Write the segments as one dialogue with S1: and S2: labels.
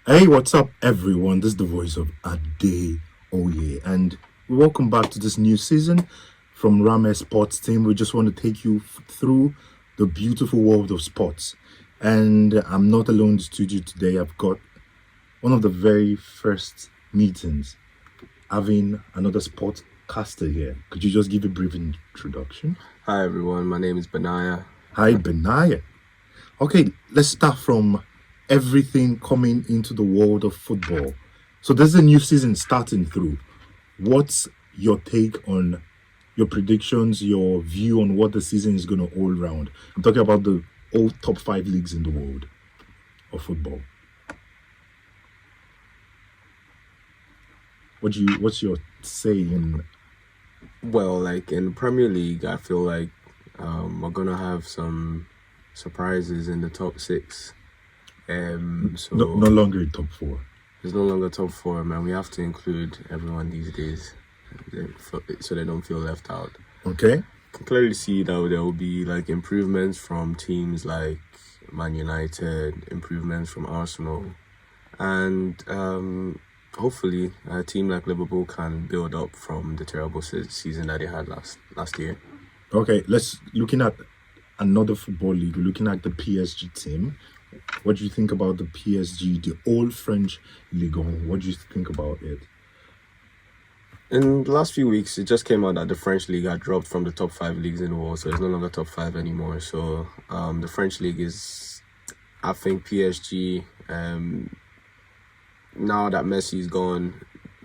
S1: Hey, what's up, everyone? This is the voice of Adeoye, and welcome back to this new season from Rame Sports Team. We just want to take you through the beautiful world of sports. And I'm not alone in the studio today. I've got one of the very first meetings having another sportscaster here. Could you just give a brief introduction?
S2: Hi everyone, my name is Benaiah.
S1: Hi, Benaiah. Okay, let's start from everything coming into the world of football. So there's a new season starting through. What's your take on your predictions, your view on what the season is going to all round? I'm talking about the all top 5 leagues in the world of football. What's your say in?
S2: Well, like in Premier League, I feel like we're gonna have some surprises in the top six.
S1: No longer in top 4.
S2: It's no longer top four, man. We have to include everyone these days, so they don't feel left out.
S1: Okay.
S2: Can clearly see that there will be like improvements from teams like Man United, improvements from Arsenal, and hopefully a team like Liverpool can build up from the terrible season that they had last year.
S1: Okay, let's looking at another football league. We're looking at the PSG team. What do you think about the PSG, the old French Ligue 1? What do you think about it?
S2: In the last few weeks, it just came out that the French league had dropped from the top 5 leagues in the world, so it's no longer top 5 anymore. So the French league is, I think, PSG. Now that Messi's gone,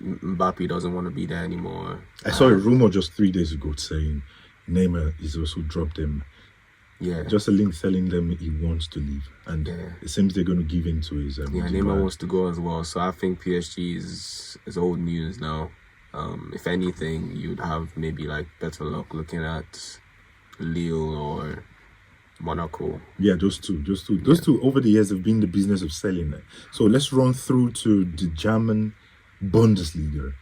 S2: Mbappe doesn't want to be there anymore.
S1: I saw a rumor just 3 days ago saying Neymar is also dropped them.
S2: Yeah.
S1: Just a link telling them he wants to leave, and it seems they're going to give in to his.
S2: Neymar wants to go as well. So I think PSG is old news now. If anything, you'd have maybe like better luck looking at Lille or Monaco.
S1: Yeah, those two over the years have been the business of selling it. So let's run through to the German Bundesliga.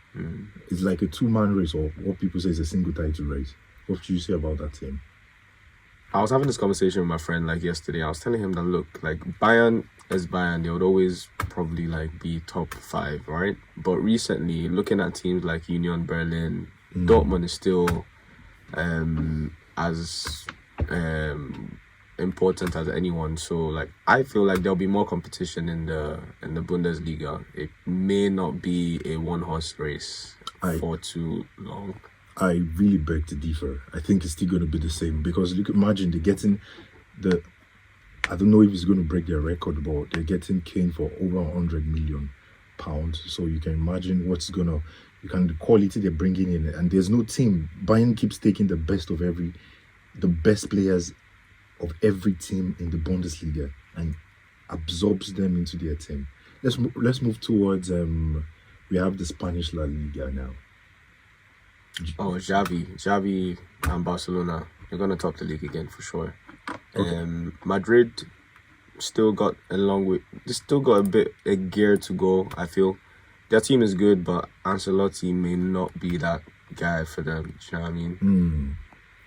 S1: It's like a 2-man race, or what people say is a single title race. What do you say about that team?
S2: I was having this conversation with my friend like yesterday. I was telling him that look, like Bayern is Bayern, they would always probably like be top 5, right? But recently, looking at teams like Union Berlin, Dortmund is still as important as anyone. So like I feel like there'll be more competition in the Bundesliga. It may not be a one-horse race for too long.
S1: I really beg to differ. I think it's still going to be the same, because imagine they're getting I don't know if it's going to break their record, but they're getting Kane for over £100 million. So you can imagine the quality they're bringing in, and there's no team. Bayern keeps taking the best players of every team in the Bundesliga and absorbs them into their team. Let's move towards we have the Spanish La Liga now.
S2: Oh, Xavi and Barcelona, they're gonna top the league again for sure. Okay. Madrid still got a gear to go. I feel their team is good, but Ancelotti may not be that guy for them. Do you know what I mean?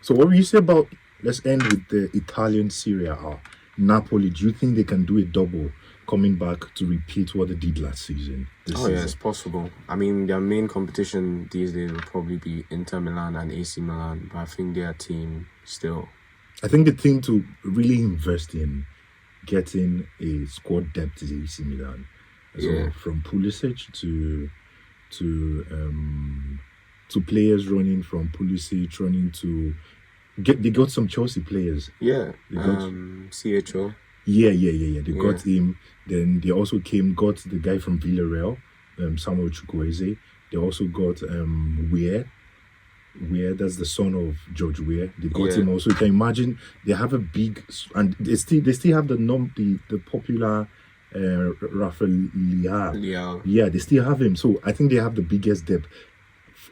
S1: So what will you say about? Let's end with the Italian Serie A. Napoli. Do you think they can do a double, coming back to repeat what they did last season?
S2: Yeah, it's possible. I mean, their main competition these days will probably be Inter Milan and AC Milan, but I think their team still.
S1: I think the thing to really invest in getting a squad depth is AC Milan. So from Pulisic to players running from Pulisic running to they got some Chelsea players.
S2: Yeah, they got CHO.
S1: Yeah. They got him. Then they also got the guy from Villarreal, Samuel Chukwueze. They also got Weah. That's the son of George Weah. They got him also. You can imagine they have a big, and they still have the popular Rafael Leao. Yeah, they still have him. So I think they have the biggest depth.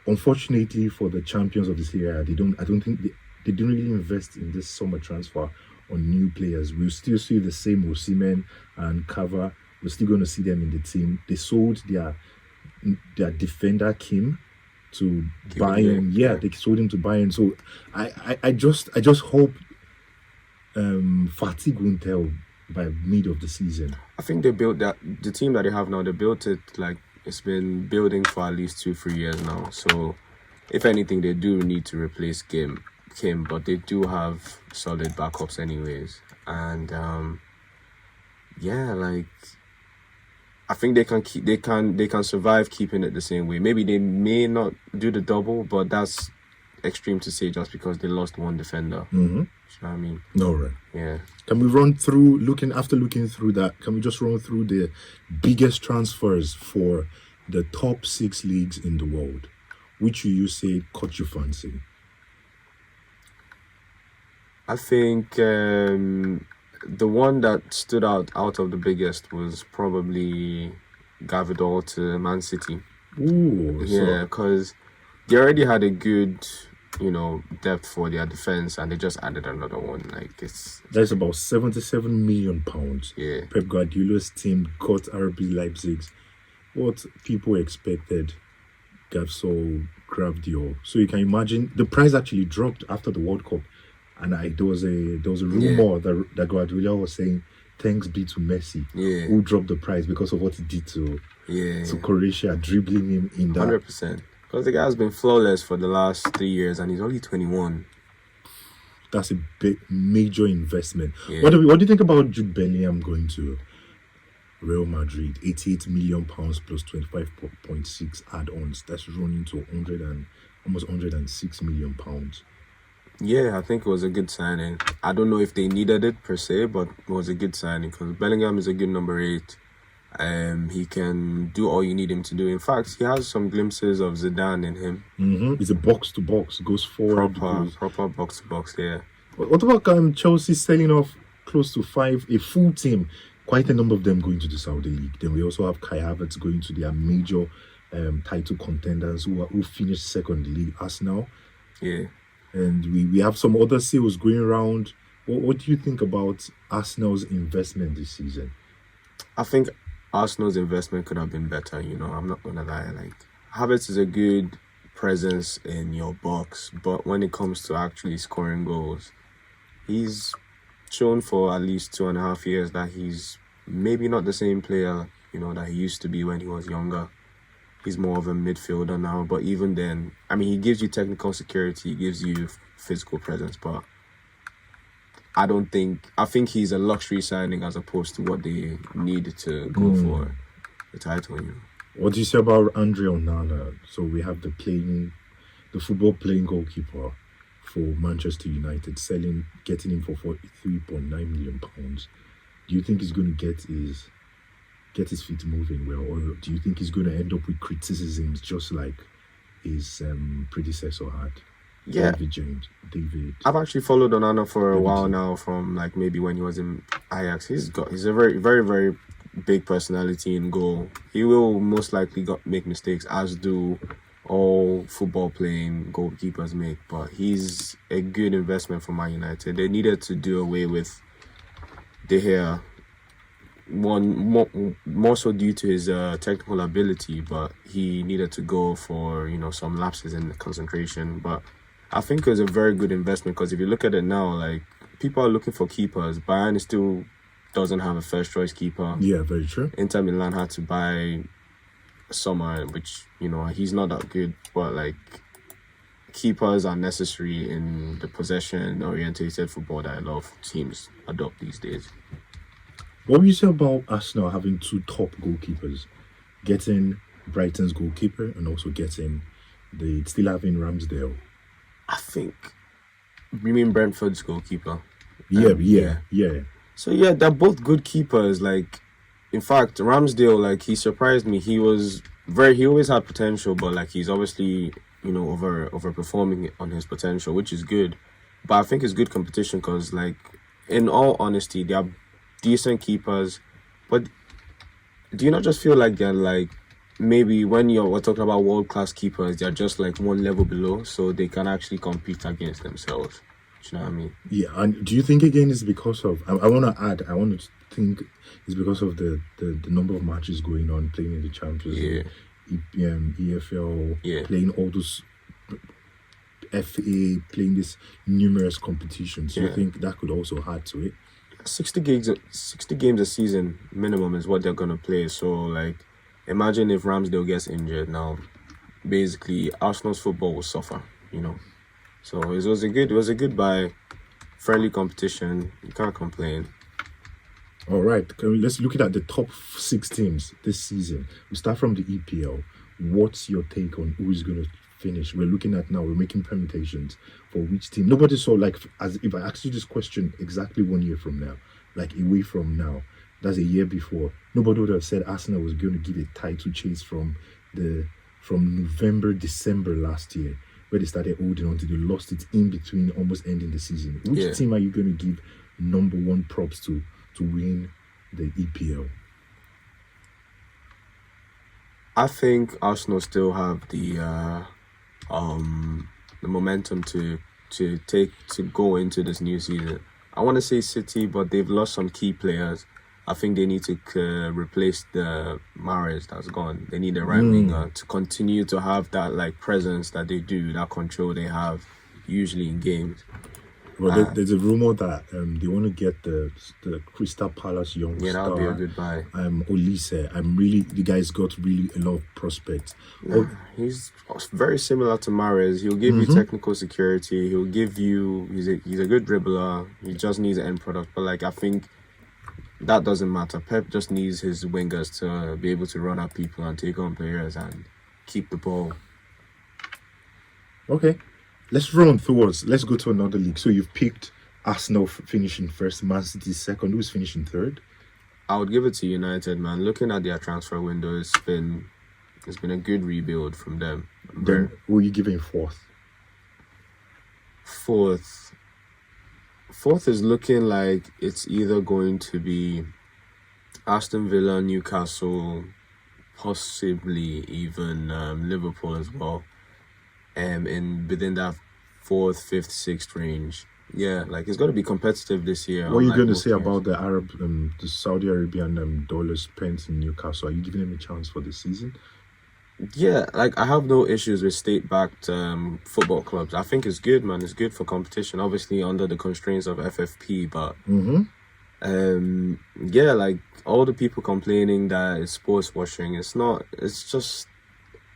S1: Unfortunately for the champions of this area, I don't think they didn't really invest in this summer transfer on new players. We'll still see the same Osimhen and Kava. We're still going to see them in the team. They sold their defender Kim to Bayern. Yeah, they sold him to Bayern. So I just hope fatigue won't tell by mid of the season?
S2: I think they built that the team that they have now. They built it like it's been building for at least 2-3 years now. So, if anything, they do need to replace Kim, but they do have solid backups anyways. And like I think they can survive keeping it the same way. Maybe they may not do the double, but that's extreme to say just because they lost one defender.
S1: Mm-hmm.
S2: You know what I mean?
S1: No, right.
S2: Yeah.
S1: Can we run through looking through that? Can we just run through the biggest transfers for the top 6 leagues in the world? Which you say caught your fancy?
S2: I think the one that stood out of the biggest was probably Gavidor to Man City.
S1: Ooh,
S2: yeah, because they already had a good, depth for their defense, and they just added another one. Like
S1: that's about £77 million.
S2: Yeah,
S1: Pep Guardiola's team got RB Leipzig. What people expected, Gavsol grabbed you. So you can imagine the price actually dropped after the World Cup. And there was a rumor that Guardiola was saying, thanks be to Messi, who dropped the price because of what he did to Croatia, dribbling him in that.
S2: 100%. Because the guy has been flawless for the last 3 years, and he's only 21.
S1: That's a big, major investment.
S2: Yeah.
S1: What do you think about Jude Bellingham going to Real Madrid? £88 million plus 25.6 add-ons. That's running to almost £106 million.
S2: Yeah, I think it was a good signing. I don't know if they needed it per se, but it was a good signing because Bellingham is a good number 8. He can do all you need him to do. In fact, he has some glimpses of Zidane in him.
S1: Mm-hmm. He's a box-to-box, goes forward.
S2: Proper box-to-box, yeah.
S1: What about Chelsea selling off close to 5, a full team? Quite a number of them going to the Saudi League. Then we also have Kai Havertz going to their major title contenders who finished second in the league, Arsenal.
S2: Yeah.
S1: And we have some other sales going around. What do you think about Arsenal's investment this season?
S2: I think Arsenal's investment could have been better, I'm not going to lie. Like, Havertz is a good presence in your box, but when it comes to actually scoring goals, he's shown for at least 2.5 years that he's maybe not the same player, that he used to be when he was younger. He's more of a midfielder now, but even then, he gives you technical security, he gives you physical presence, but I think he's a luxury signing as opposed to what they need to go for the title.
S1: What do you say about Andre Onana? So we have the football playing goalkeeper for Manchester United, getting him for £43.9 million. Do you think he's going to get his feet moving well, or do you think he's going to end up with criticisms just like his predecessor had?
S2: Yeah,
S1: David.
S2: I've actually followed Onana for a while now, from like maybe when he was in Ajax. He's a very, very, very big personality in goal. He will most likely make mistakes, as do all football playing goalkeepers make. But he's a good investment for Man United. They needed to do away with De Gea. One more so due to his technical ability, but he needed to go for some lapses in the concentration. But I think it was a very good investment because if you look at it now, like, people are looking for keepers. Bayern still doesn't have a first choice keeper.
S1: Yeah, very true.
S2: Inter Milan had to buy Sommer, which he's not that good, but like, keepers are necessary in the possession orientated football that a lot of teams adopt these days.
S1: What would you say about Arsenal having 2 top goalkeepers? Getting Brighton's goalkeeper and also still having Ramsdale.
S2: I think, you mean Brentford's goalkeeper?
S1: Yeah.
S2: So yeah, they're both good keepers. Like, in fact, Ramsdale, like, he surprised me. He always had potential, but like, he's obviously, overperforming on his potential, which is good. But I think it's good competition because, like, in all honesty, they are decent keepers. But do you not just feel like they're like, maybe when we're talking about world-class keepers, they're just like one level below, so they can actually compete against themselves? Do you know what I mean? Yeah,
S1: and do you think again it's because of, I want to think it's because of the number of matches going on, playing in the Champions League, EFL, playing all those FA, playing these numerous competitions. Do you think that could also add to it?
S2: 60 games a season minimum is what they're gonna play. So like, imagine if Ramsdale gets injured now. Basically, Arsenal's football will suffer. So it was a good buy, friendly competition. You can't complain.
S1: All right, let's look at the top 6 teams this season. We start from the EPL. What's your take on who is going to finish? We're looking at now, we're making permutations for which team. Nobody saw, like, as if I asked you this question exactly 1 year from now, like away from now, that's a year before, nobody would have said Arsenal was going to give a title chase from November, December last year, where they started holding on to. They lost it in between, almost ending the season. Which team are you going to give number 1 props to win the EPL?
S2: I think Arsenal still have the momentum to go into this new season. I want to say City, but they've lost some key players. I think they need to replace the Mahrez that's gone. They need a right winger to continue to have that like presence that they do, that control they have usually in games.
S1: Well, there's a rumor that they want to get the Crystal Palace young star.
S2: Yeah, that would be a good buy.
S1: Olise. The guy's got really a lot of prospects.
S2: He's very similar to Mahrez. He'll give you technical security. He'll give you. He's a good dribbler. He just needs an end product. But like, I think that doesn't matter. Pep just needs his wingers to be able to run at people and take on players and keep the ball.
S1: Okay. Let's run towards. Let's go to another league. So you've picked Arsenal finishing first, Man City second. Who's finishing third?
S2: I would give it to United, man. Looking at their transfer window, it's been a good rebuild from them.
S1: Then who are you giving fourth?
S2: Fourth is looking like it's either going to be Aston Villa, Newcastle, possibly even Liverpool as well. Within that 4th, 5th, 6th range. Yeah, like it's going to be competitive this year.
S1: What are you going to say about the the Saudi Arabian dollars spent in Newcastle? Are you giving them a chance for the season?
S2: Yeah, like I have no issues with state-backed football clubs. I think it's good, man. It's good for competition, obviously under the constraints of FFP. But yeah, like all the people complaining that it's sports washing, it's not. It's just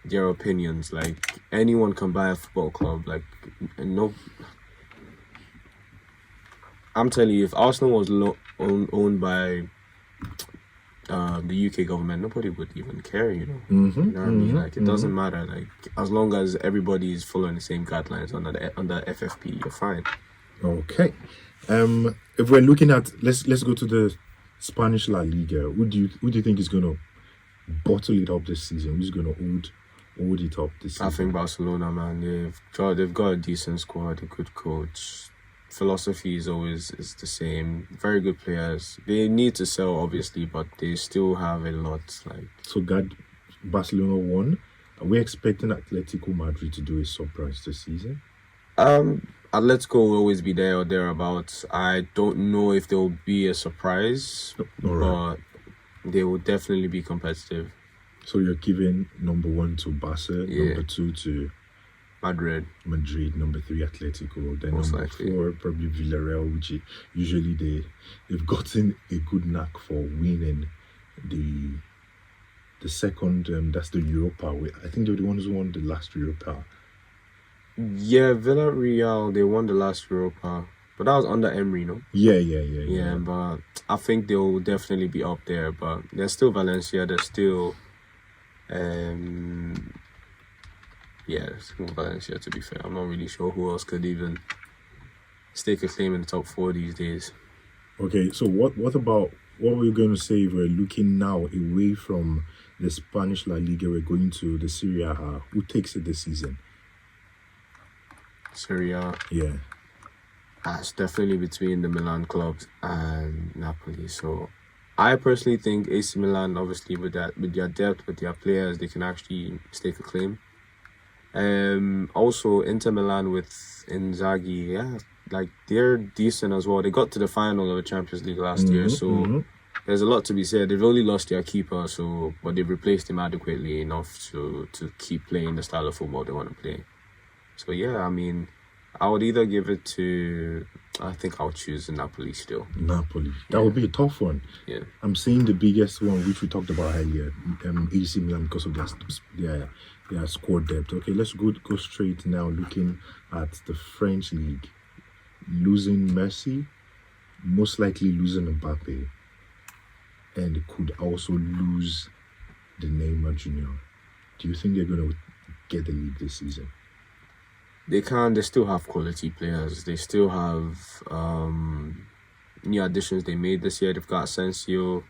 S2: their opinions. Like anyone can buy a football club. Like no, I'm telling you, if Arsenal was owned by the UK government, nobody would even care. You know what I mean? Like it doesn't matter. Like as long as everybody is following the same guidelines under FFP, you're fine.
S1: Okay. If we're looking at let's go to the Spanish La Liga. Who do you think is gonna bottle it up this season? Who's gonna hold it up this season?
S2: I think Barcelona, man. They've got a decent squad, a good coach. Philosophy is always the same. Very good players. They need to sell, obviously, but they still have a lot. Like
S1: so, Barcelona won. Are we expecting Atletico Madrid to do a surprise this season?
S2: Atletico will always be there or thereabouts. I don't know if there will be a surprise, but they will definitely be competitive.
S1: So you're giving number 1 to Barca, number 2 to Madrid, number 3 Atletico, then
S2: most
S1: number
S2: likely
S1: 4 probably Villarreal, which usually they've gotten a good knack for winning the second. That's the Europa. I think they're the ones who won the last Europa.
S2: Yeah, Villarreal, they won the last Europa, but that was under Emery, no?
S1: Yeah.
S2: But I think they'll definitely be up there. But there's still Valencia. There's still it's Valencia, to be fair. I'm not really sure who else could even stake a claim in the top 4 these days.
S1: Okay, so what were you going to say if we're looking now away from the Spanish La Liga, we're going to the Serie A? Who takes it this season?
S2: Serie A?
S1: Yeah.
S2: It's definitely between the Milan clubs and Napoli. So I personally think AC Milan, obviously with their depth, with their players, they can actually stake a claim. Also Inter Milan with Inzaghi, like they're decent as well. They got to the final of the Champions League last year, so there's a lot to be said. They've only lost their keeper, but they've replaced him adequately enough to keep playing the style of football they want to play. So yeah, I mean, I would either give it to. I think I'll choose Napoli still.
S1: Napoli. That would be a tough one.
S2: Yeah.
S1: I'm saying the biggest one, which we talked about earlier, AC Milan, because of their squad depth. Okay, let's go straight now. Looking at the French league, losing Messi, most likely losing Mbappe, and could also lose the Neymar Jr. Do you think they're going to get the league this season?
S2: They can. They still have quality players. They still have new additions they made this year. They've got Asensio.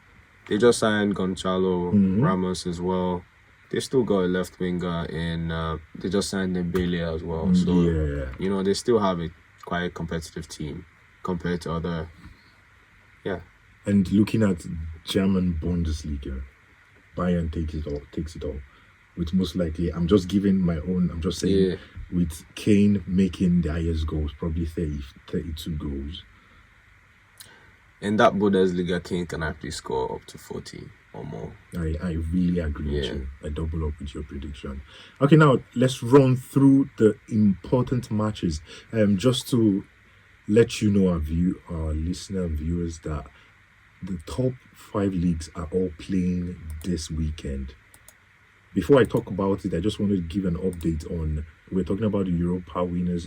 S2: They just signed Gonzalo Ramos as well. They still got a left winger in. They just signed Benaiah as well. So they still have quite a competitive team compared to other. Yeah.
S1: And looking at German Bundesliga, Bayern takes it all. With most likely, I'm just giving my own. I'm just saying, with Kane making the highest goals, probably 32 goals.
S2: In that Bundesliga, Kane can actually score up to 40 or more.
S1: I really agree with you. I double up with your prediction. Okay, now let's run through the important matches. Just to let you know, our listener and viewers, that the top 5 leagues are all playing this weekend. Before I talk about it, I just wanted to give an update on. We're talking about the Europa winners.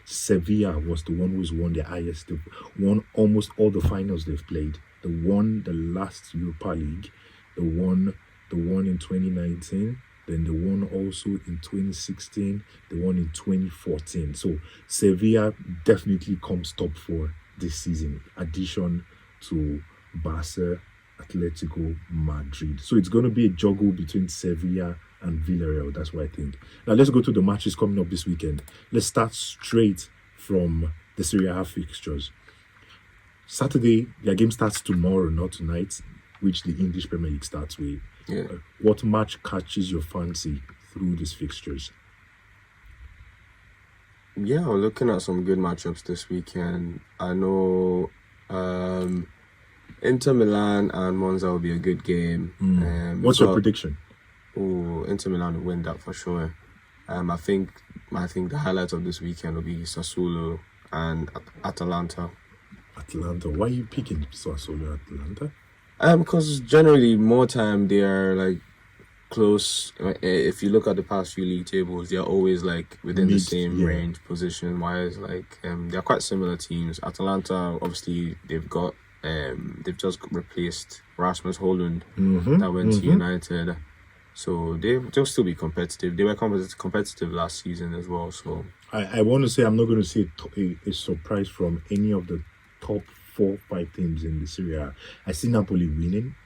S1: Sevilla was the one who's won the highest. They've won almost all the finals they've played. They won the last Europa League. They won in 2019. Then they won also in 2016. They won in 2014. So Sevilla definitely comes top 4 this season. Addition to Barca, Atletico Madrid. So it's going to be a juggle between Sevilla and Villarreal. That's what I think. Now let's go to the matches coming up this weekend. Let's start straight from the Serie A fixtures. Saturday, their game starts tomorrow, not tonight, which the English Premier League starts with.
S2: Yeah.
S1: What match catches your fancy through these fixtures?
S2: Yeah, we're looking at some good matchups this weekend. I know Inter Milan and Monza will be a good game.
S1: What's your prediction?
S2: Oh, Inter Milan will win that for sure. I think the highlight of this weekend will be Sassuolo and Atalanta.
S1: Atalanta. Why are you picking Sassuolo Atalanta?
S2: Because generally more time they are like close. If you look at the past few league tables, they're always like within the same range position wise. Like they're quite similar teams. Atalanta, obviously, they've just replaced Rasmus Højlund that went to United. So they'll still be competitive. They were competitive last season as well. So
S1: I want to say I'm not going to see a surprise from any of the top 4-5 teams in the Serie A. I see Napoli winning.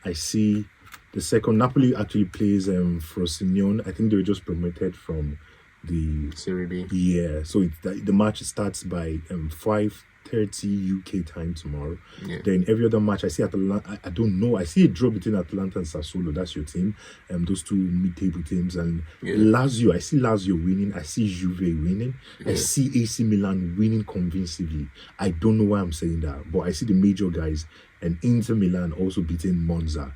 S1: I see the second. Napoli actually plays Frosinone. I think they were just promoted from the
S2: Serie B.
S1: Yeah. So the match starts by 5:30 UK time tomorrow.
S2: Yeah.
S1: Then every other match I see Atalanta. I don't know. I see a draw between Atalanta and Sassuolo. That's your team. Those two mid-table teams. And Lazio. I see Lazio winning. I see Juve winning. I see AC Milan winning convincingly. I don't know why I'm saying that, but I see the major guys and Inter Milan also beating Monza.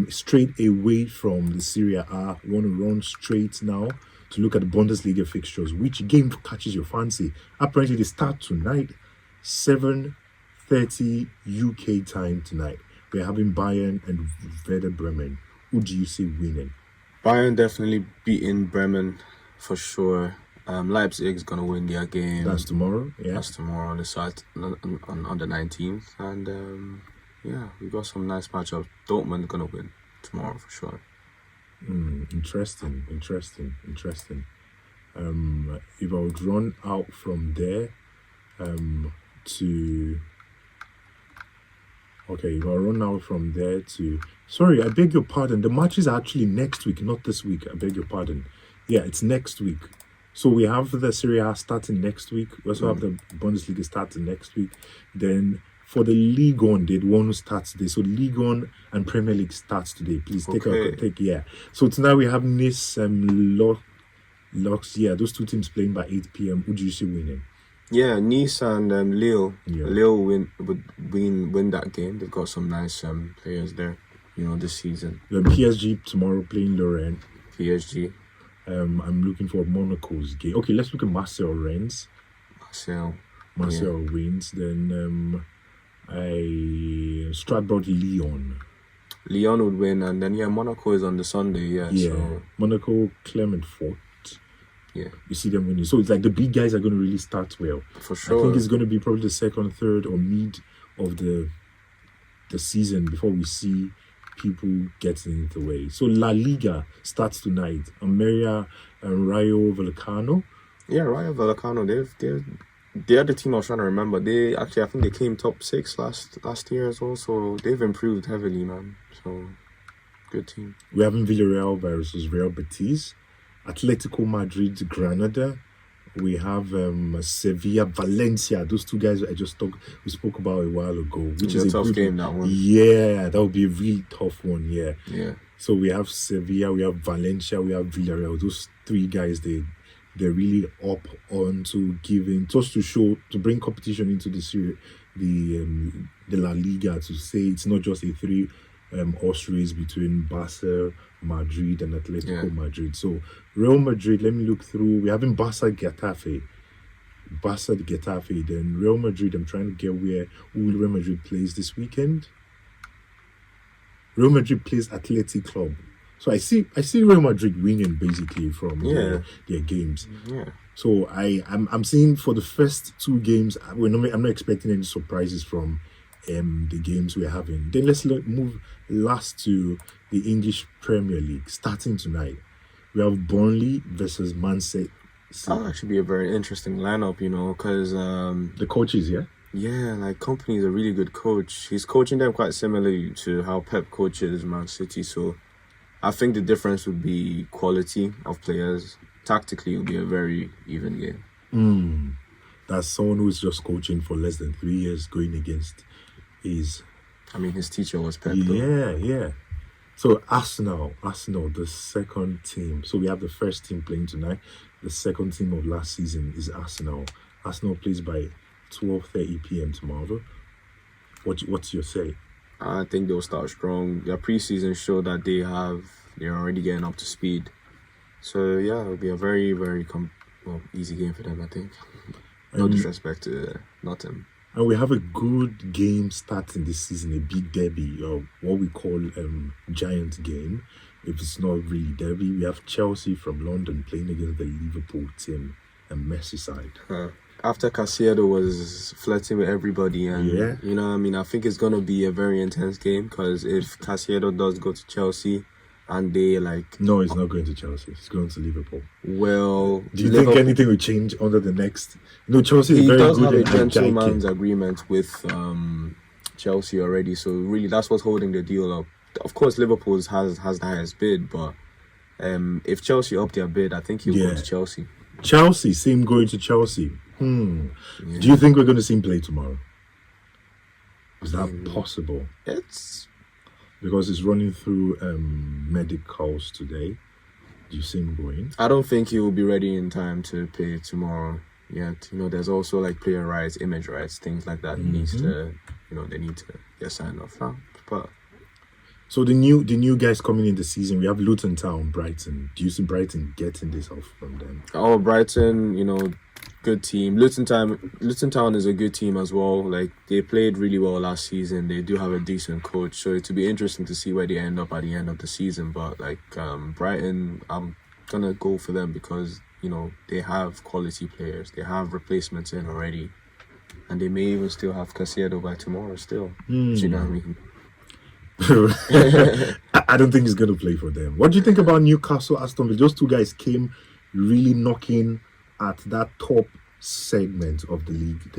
S1: Straight away from the Serie A, I want to run straight now to look at the Bundesliga fixtures. Which game catches your fancy? Apparently they start tonight. 7:30 UK time tonight. We're having Bayern and Werder Bremen. Who do you see winning?
S2: Bayern definitely beating Bremen for sure. Leipzig's gonna win their game.
S1: That's tomorrow. Yeah,
S2: that's tomorrow on the site on the 19th. And we got some nice matchups. Dortmund gonna win tomorrow for sure.
S1: Interesting. If I would run out from there, sorry, I beg your pardon. The matches are actually next week, not this week. I beg your pardon. Yeah, it's next week. So we have the Serie A starting next week. We also have the Bundesliga starting next week. Then for the Ligue 1, they'd want to start today. So Ligue 1 and Premier League starts today. Please take. So tonight we have Nice and Lux. Yeah, those two teams playing by 8 p.m. Who do you see winning?
S2: Yeah, Nice and Lille. Yeah. Lille would win that game. They've got some nice players there, this season.
S1: The PSG tomorrow playing Lorient.
S2: PSG.
S1: I'm looking for Monaco's game. Okay, let's look at Marseille Rennes.
S2: So
S1: Marcel wins. Then I Strasbourg Lyon.
S2: Lyon would win, and then Monaco is on the Sunday.
S1: Yeah,
S2: So
S1: Monaco, Clermont Fort.
S2: yeah,
S1: You see them winning. So it's like the big guys are going to really start well.
S2: for sure.
S1: I think it's going to be probably the second, third, or mid of the season before we see people getting it away. So La Liga starts tonight. Almeria and Rayo Vallecano.
S2: Yeah, Rayo Vallecano. They're the team I was trying to remember. They actually, I think they came top 6 last year as well. So they've improved heavily, man. So good team.
S1: We're having Villarreal versus Real Betis. Atletico Madrid, Granada. We have Sevilla, Valencia. Those two guys we spoke about a while ago, which is a
S2: tough
S1: good
S2: game, that one.
S1: Yeah, that would be a really tough one. Yeah.
S2: Yeah.
S1: So we have Sevilla, we have Valencia, we have Villarreal. Those three guys, they're really up on to giving, just to bring competition into the La Liga, to say it's not just a three horse race between Barca, Madrid, and Atletico Madrid. So Real Madrid, let me look through. We're having Barca Getafe, then Real Madrid. I'm trying to get who will Real Madrid plays this weekend. Real Madrid plays Athletic Club. So I see Real Madrid winning basically from their games.
S2: Yeah.
S1: So I'm seeing for the first two games, I'm not expecting any surprises from the games we're having. Then let's move last to the English Premier League starting tonight. We have Burnley versus Man City.
S2: That'll actually be a very interesting lineup, because
S1: the coaches, yeah.
S2: Yeah, like Kompany is a really good coach. He's coaching them quite similarly to how Pep coaches Man City. So I think the difference would be quality of players. Tactically, it will be a very even game.
S1: That's someone who's just coaching for less than 3 years going against his
S2: teacher was Pep.
S1: Yeah. So Arsenal, the second team. So we have the first team playing tonight. The second team of last season is Arsenal. Arsenal plays by 12:30 p.m. tomorrow. What's your say?
S2: I think they'll start strong. Their preseason showed that they're already getting up to speed. So yeah, it'll be a very, very easy game for them, I think. No disrespect to Nottingham.
S1: And we have a good game starting this season, a big derby, or what we call giant game. If it's not really derby, we have Chelsea from London playing against the Liverpool team and Merseyside.
S2: After Caicedo was flirting with everybody, and I think it's gonna be a very intense game, because if Caicedo does go to Chelsea, and they
S1: no, he's not going to Chelsea. He's going to Liverpool.
S2: Well,
S1: do you think anything will change under the next? Chelsea is very good.
S2: He does have a gentleman's agreement with Chelsea already, so really that's what's holding the deal up. Of course, Liverpool has the highest bid, but if Chelsea up their bid, I think he'll go to Chelsea.
S1: Chelsea, same going to Chelsea. Do you think we're going to see him play tomorrow? Is that possible? Because it's running through medicals today. Do you see him going?
S2: I don't think he will be ready in time to play tomorrow yet. There's also player rights, image rights, things like that. He needs to, they need to get signed off. But
S1: so the new guys coming in the season, we have Luton Town, Brighton. Do you see Brighton getting this off from them?
S2: Oh, Brighton, good team. Luton Town is a good team as well. They played really well last season. They do have a decent coach, so it'll be interesting to see where they end up at the end of the season. But Brighton, I'm gonna go for them because they have quality players. They have replacements in already, and they may even still have Caicedo by tomorrow. Still, do you know what I mean?
S1: I don't think he's gonna play for them. What do you think about Newcastle, Aston Villa? Those two guys came really knocking at that top segment of the league.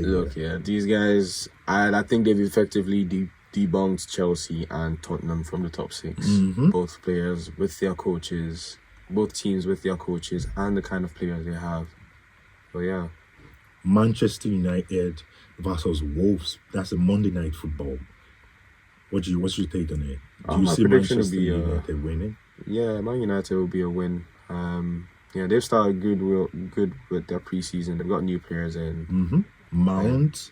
S2: These guys, I think they've effectively debunked Chelsea and Tottenham from the top 6. Both players with their coaches, both teams with their coaches, and the kind of players they have. So yeah.
S1: Manchester United versus Wolves. That's a Monday night football. What's your take on it? Do you see Manchester United winning?
S2: Yeah, Man United will be a win. They've started good with their preseason. They've got new players in.
S1: Mount,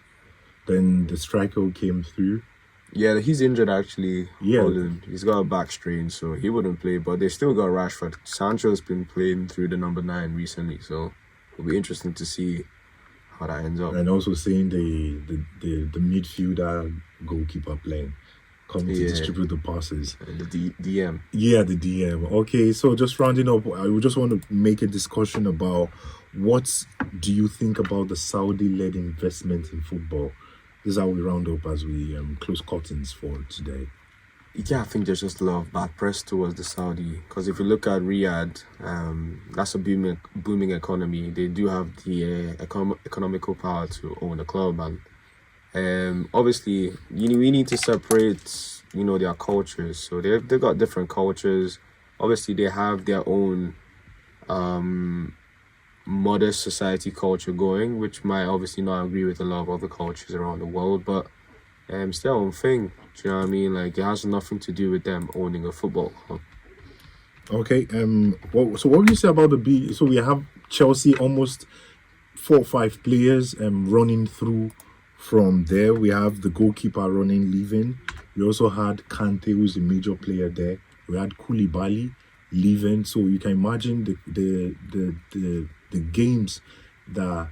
S1: then the striker who came through.
S2: Yeah, he's injured actually.
S1: Yeah.
S2: He's got a back strain, so he wouldn't play. But they still got Rashford. Sancho's been playing through the number 9 recently, so it'll be interesting to see how that ends up.
S1: And also seeing the midfielder goalkeeper playing, coming to distribute the passes.
S2: The DM.
S1: Yeah, the DM. Okay, so just rounding up, I would just want to make a discussion about what do you think about the Saudi-led investment in football? This is how we round up as we close curtains for today.
S2: Yeah, I think there's just a lot of bad press towards the Saudi. Because if you look at Riyadh, that's a booming economy. They do have the economical power to own the club. And obviously, we need to separate, their cultures. So they've got different cultures. Obviously, they have their own modest society culture going, which might obviously not agree with a lot of other cultures around the world. But it's their own thing. Do you know what I mean? Like, it has nothing to do with them owning a football club.
S1: Okay. So what would you say about the B? So we have Chelsea, almost 4 or 5 players running through from there. We have the goalkeeper leaving. We also had Kante, who's a major player there. We had Koulibaly leaving. So you can imagine the games that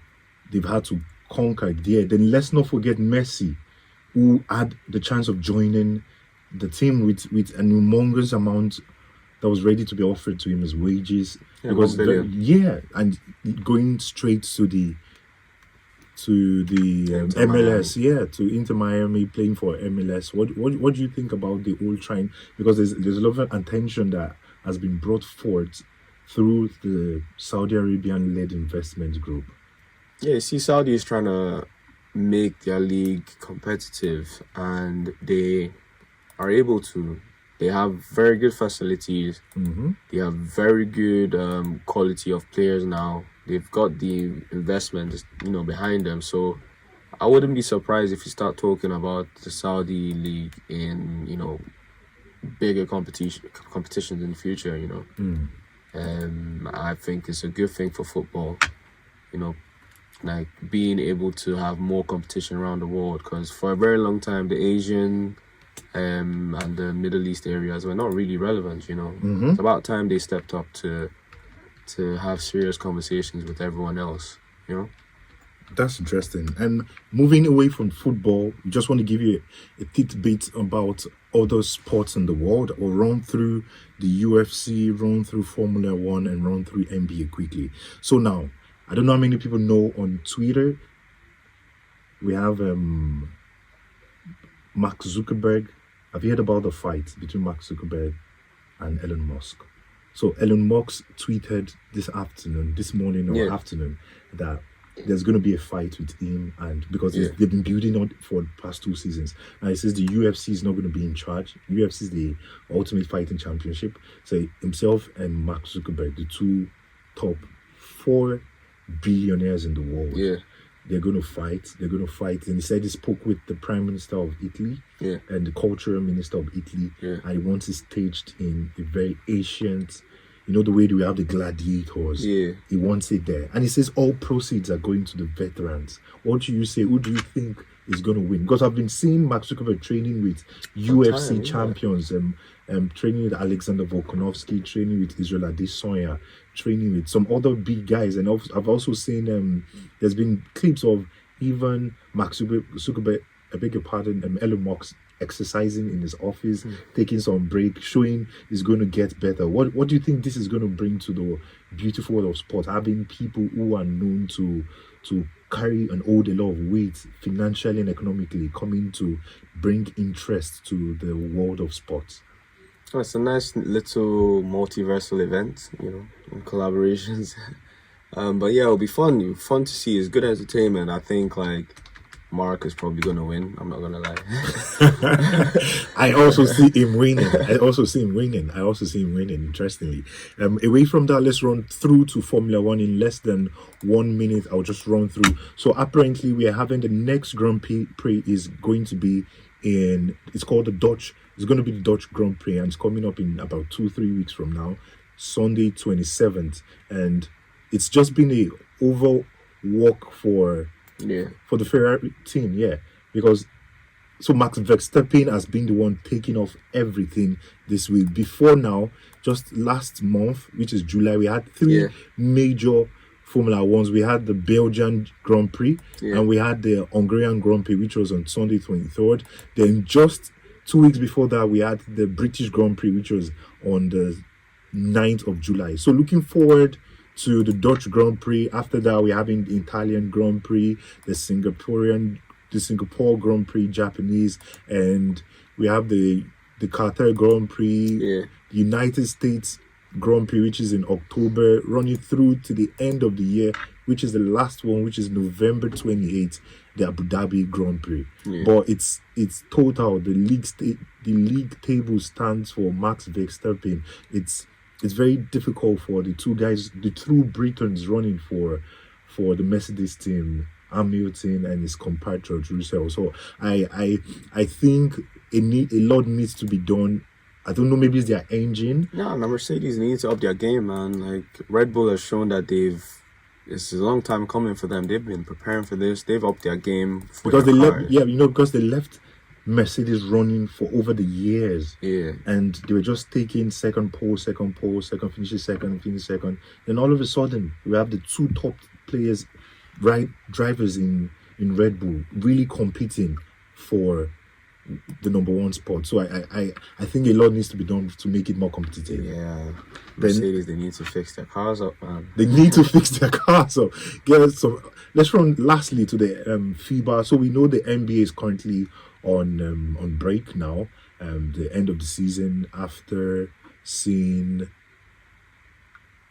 S1: they've had to conquer there. Then let's not forget Messi, who had the chance of joining the team with an humongous amount that was ready to be offered to him as wages.
S2: Yeah, because
S1: and going straight to the MLS, to Inter Miami, playing for MLS. What do you think about the whole trying? Because there's a lot of attention that has been brought forth through the Saudi Arabian-led investment group.
S2: Yeah, you see, Saudi is trying to make their league competitive, and they are able to. They have very good facilities.
S1: Mm-hmm.
S2: They have very good quality of players now. They've got the investment, behind them. So I wouldn't be surprised if you start talking about the Saudi league in, bigger competitions in the future. I think it's a good thing for football. Like being able to have more competition around the world, because for a very long time the Asian and the Middle East areas were not really relevant.
S1: Mm-hmm.
S2: It's about time they stepped up to have serious conversations with everyone else.
S1: That's interesting. And moving away from football, we just want to give you a tidbit about other sports in the world, or run through the UFC, run through Formula 1, and run through NBA quickly. So now, I don't know how many people know on Twitter, we have Mark Zuckerberg. Have you heard about the fight between Mark Zuckerberg and Elon Musk? So Elon Musk tweeted this morning or afternoon, that there's going to be a fight with him, and because they've been building on for the past 2 seasons. And he says the UFC is not going to be in charge. UFC is the Ultimate Fighting Championship. So himself and Mark Zuckerberg, the 2 top 4 billionaires in the world, they're going to fight. And he said he spoke with the Prime Minister of Italy and the Cultural Minister of Italy, and he wants it staged in a very ancient, the way we have the gladiators. He wants it there. And he says all proceeds are going to the veterans. What do you say? Who do you think is going to win? Because I've been seeing Mark Zuckerberg training with UFC champions, training with Alexander Volkanovski, training with Israel Adesanya, training with some other big guys. And I've also seen there's been clips of even Mark Zuckerberg, I beg your pardon, Elon Musk exercising in his office, taking some break, showing he's going to get better. What do you think this is going to bring to the beautiful world of sport? Having people who are known to carry and hold a lot of weight financially and economically coming to bring interest to the world of sports.
S2: It's a nice little multiversal event, in collaborations. But yeah, it'll be fun to see. It's good entertainment. I think Mark is probably going to win. I'm not going to lie.
S1: I also see him winning. Interestingly. Away from that, let's run through to Formula 1 in less than 1 minute. I'll just run through. So apparently we are having the next Grand Prix is going to be it's called the Dutch. It's going to be the Dutch Grand Prix, and it's coming up in about 2-3 weeks from now, Sunday 27th. And it's just been a oval walk for the Ferrari team, because Max Verstappen has been the one taking off everything this week. Before now, just last month, which is July, we had 3 major Formula Ones. We had the Belgian Grand Prix,
S2: Yeah.
S1: and we had the Hungarian Grand Prix, which was on Sunday 23rd. Then just 2 weeks before that, we had the British Grand Prix, which was on the 9th of July. So looking forward to the Dutch Grand Prix. After that, we're having the Italian Grand Prix, the Singapore Grand Prix, Japanese, and we have the Qatar Grand Prix,
S2: Yeah.
S1: the United States Grand Prix, which is in October, running through to the end of the year, which is the last one, which is November 28th, the Abu Dhabi Grand Prix.
S2: Yeah.
S1: But it's total. The league table stands for Max Verstappen. It's very difficult for the two Britons running for the Mercedes team, Hamilton and his compatriot Russell. So I think a lot needs to be done. I don't know, maybe it's their engine.
S2: No, Mercedes needs to up their game, man. Like Red Bull has shown that it's a long time coming for them. They've been preparing for this. They've upped their game
S1: because they left Mercedes running for over the years.
S2: Yeah.
S1: And they were just taking second pole, finishes second. Then all of a sudden, we have the two top players, drivers in Red Bull, really competing for the number one spot. So I think a lot needs to be done to make it more competitive.
S2: Yeah. Mercedes, they need to fix their cars up, man.
S1: They need to fix their cars up. So let's run lastly to the FIBA. So we know the NBA is currently on break now. The end of the season after seeing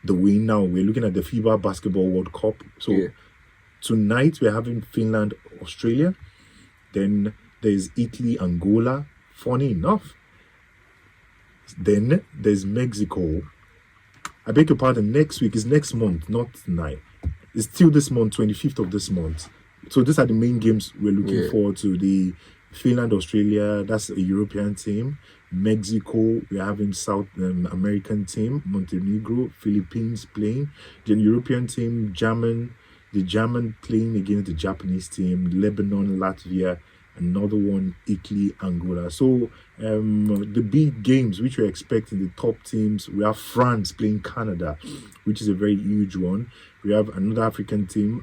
S1: the win. Now we're looking at the FIBA Basketball World Cup. So tonight we're having Finland, Australia. Then there's Italy, Angola. Funny enough. Then there's Mexico. I beg your pardon, next week is next month, not tonight. It's still this month, 25th of this month. So these are the main games we're looking forward to. The Finland, Australia, that's a European team. Mexico, we're having South American team. Montenegro, Philippines playing. Then European team, the German playing against the Japanese team. Lebanon, Latvia, another one, Italy, Angola. So the big games which we're expecting, the top teams, we have France playing Canada, which is a very huge one. We have another African team,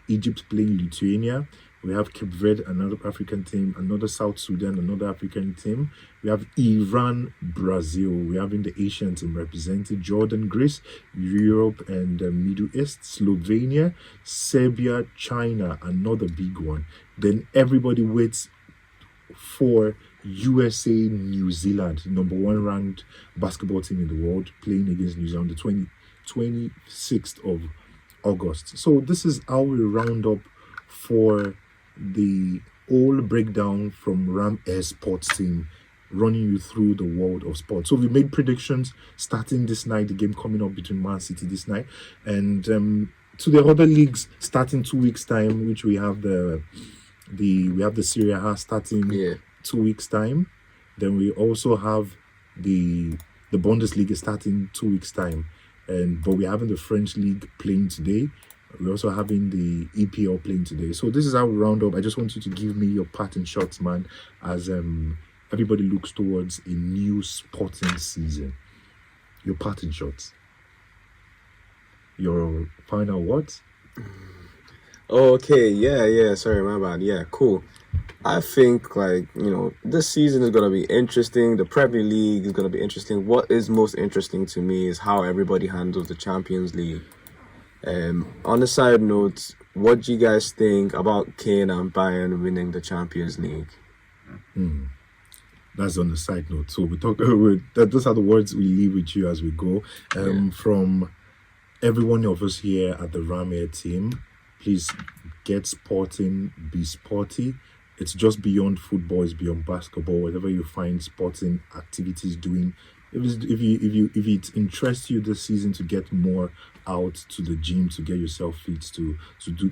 S1: Egypt playing Lithuania. We have Cape Verde, another African team, another South Sudan, another African team. We have Iran, Brazil. We're having the Asian team represented, Jordan, Greece, Europe and Middle East, Slovenia, Serbia, China, another big one. Then everybody waits for USA, New Zealand, number one ranked basketball team in the world, playing against New Zealand the 26th of August. So this is how we round up for the whole breakdown from Ram Air Sports team, running you through the world of sports. So we made predictions starting this night, the game coming up between Man City this night, and to the other leagues starting 2 weeks time, which we have the Serie A starting 2 weeks time. Then we also have the Bundesliga starting 2 weeks time, but we're having the French league playing today. We're also having the EPL playing today. So this is how we round up. I just want you to give me your parting shots, man, as everybody looks towards a new sporting season. Your parting shots. Your final words?
S2: Okay, yeah. Sorry, my bad. Yeah, cool. I think, this season is going to be interesting. The Premier League is going to be interesting. What is most interesting to me is how everybody handles the Champions League. On a side note, what do you guys think about Kane and Bayern winning the Champions League?
S1: That's on the side note. So we talk. Those are the words we leave with you as we go. From every one of us here at the Ram Air team, please get sporting, be sporty. It's just beyond football, it's beyond basketball. Whatever you find sporting activities doing, if it interests you this season to get more out to the gym, to get yourself fit, to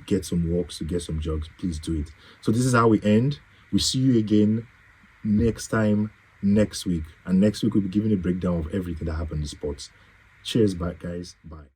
S1: get some walks, to get some jogs, please do it. So this is how we end. We see you again next week, and next week we'll be giving a breakdown of everything that happened in sports. Cheers back, guys. Bye.